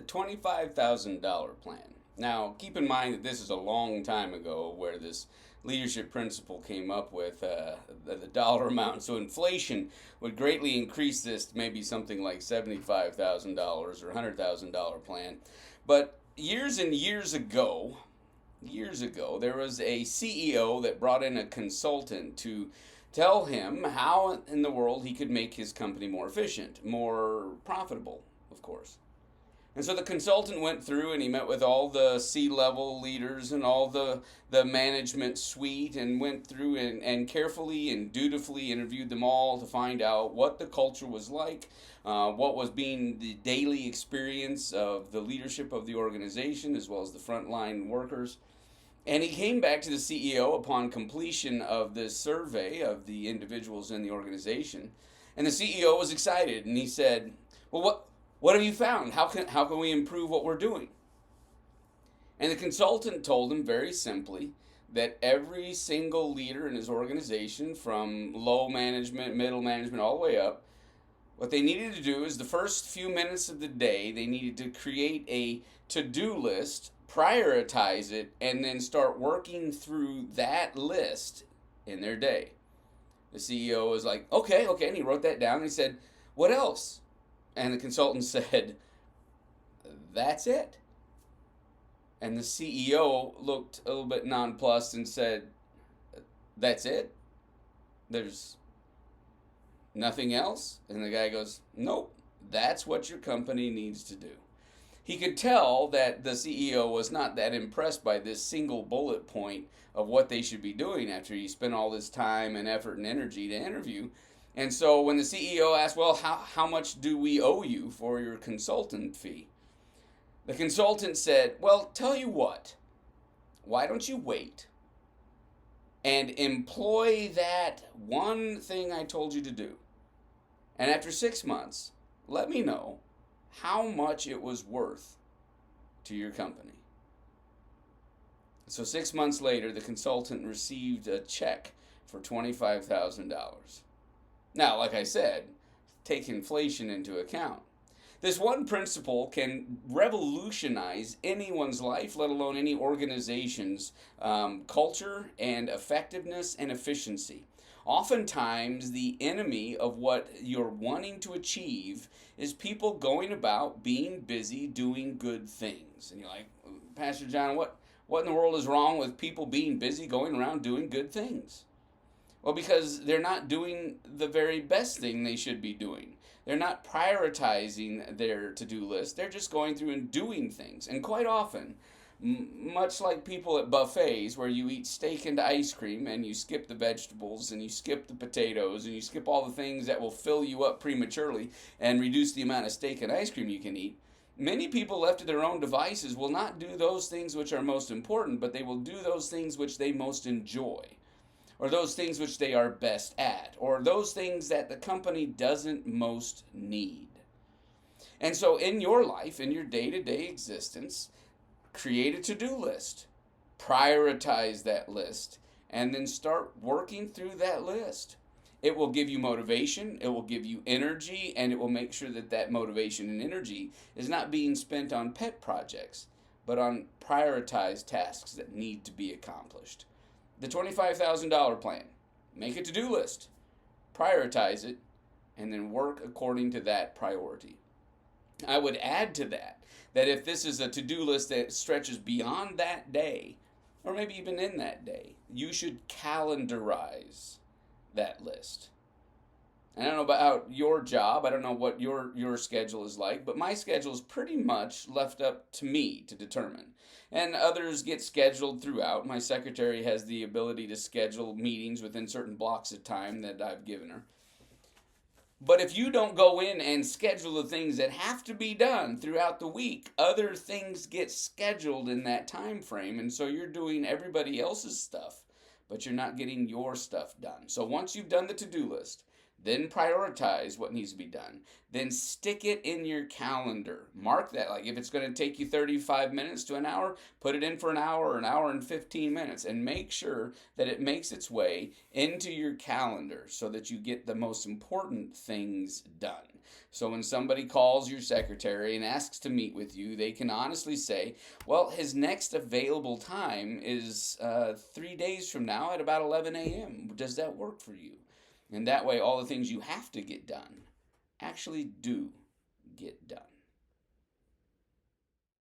The $25,000 plan. Now, keep in mind that this is a long time ago where this leadership principle came up with the dollar amount. So inflation would greatly increase this to maybe something like $75,000 or $100,000 plan. But years ago, there was a CEO that brought in a consultant to tell him how in the world he could make his company more efficient, more profitable, of course. And so the consultant went through and he met with all the C-level leaders and all the management suite and went through and carefully and dutifully interviewed them all to find out what the culture was like, what was being the daily experience of the leadership of the organization as well as the frontline workers. And he came back to the CEO upon completion of this survey of the individuals in the organization. And the CEO was excited and he said, "Well, what have you found? How can we improve what we're doing?" And the consultant told him very simply that every single leader in his organization, from low management, middle management, all the way up, what they needed to do is the first few minutes of the day, they needed to create a to-do list, prioritize it, and then start working through that list in their day. The CEO was like, okay, okay, and he wrote that down and he said, "What else?" And the consultant said, "That's it." And the CEO looked a little bit nonplussed and said, "That's it? There's nothing else?" And the guy goes, "Nope, that's what your company needs to do." He could tell that the CEO was not that impressed by this single bullet point of what they should be doing after he spent all this time and effort and energy to interview. And so when the CEO asked, "Well, how much do we owe you for your consultant fee?" The consultant said, "Well, tell you what, why don't you wait and employ that one thing I told you to do? And after 6 months, let me know how much it was worth to your company." So 6 months later, the consultant received a check for $25,000. Now, like I said, take inflation into account. This one principle can revolutionize anyone's life, let alone any organization's culture and effectiveness and efficiency. Oftentimes, the enemy of what you're wanting to achieve is people going about being busy doing good things. And you're like, "Pastor John, what in the world is wrong with people being busy going around doing good things?" Well, because they're not doing the very best thing they should be doing. They're not prioritizing their to-do list. They're just going through and doing things. And quite often, much like people at buffets where you eat steak and ice cream and you skip the vegetables and you skip the potatoes and you skip all the things that will fill you up prematurely and reduce the amount of steak and ice cream you can eat, many people left to their own devices will not do those things which are most important, but they will do those things which they most enjoy, or those things which they are best at, or those things that the company doesn't most need. And so in your life, in your day-to-day existence, create a to-do list, prioritize that list, and then start working through that list. It will give you motivation, it will give you energy, and it will make sure that that motivation and energy is not being spent on pet projects, but on prioritized tasks that need to be accomplished. The $25,000 plan. Make a to-do list, prioritize it, and then work according to that priority. I would add to that if this is a to-do list that stretches beyond that day, or maybe even in that day, you should calendarize that list. And I don't know about your job, I don't know what your schedule is like, but my schedule is pretty much left up to me to determine. And others get scheduled throughout. My secretary has the ability to schedule meetings within certain blocks of time that I've given her. But if you don't go in and schedule the things that have to be done throughout the week, other things get scheduled in that time frame, and so you're doing everybody else's stuff, but you're not getting your stuff done. So once you've done the to-do list, Then prioritize what needs to be done. Then stick it in your calendar. Mark that. Like if it's going to take you 35 minutes to an hour, put it in for an hour and 15 minutes, and make sure that it makes its way into your calendar so that you get the most important things done. So when somebody calls your secretary and asks to meet with you, they can honestly say, well, his next available time is 3 days from now at about 11 a.m. Does that work for you? And that way, all the things you have to get done actually do get done.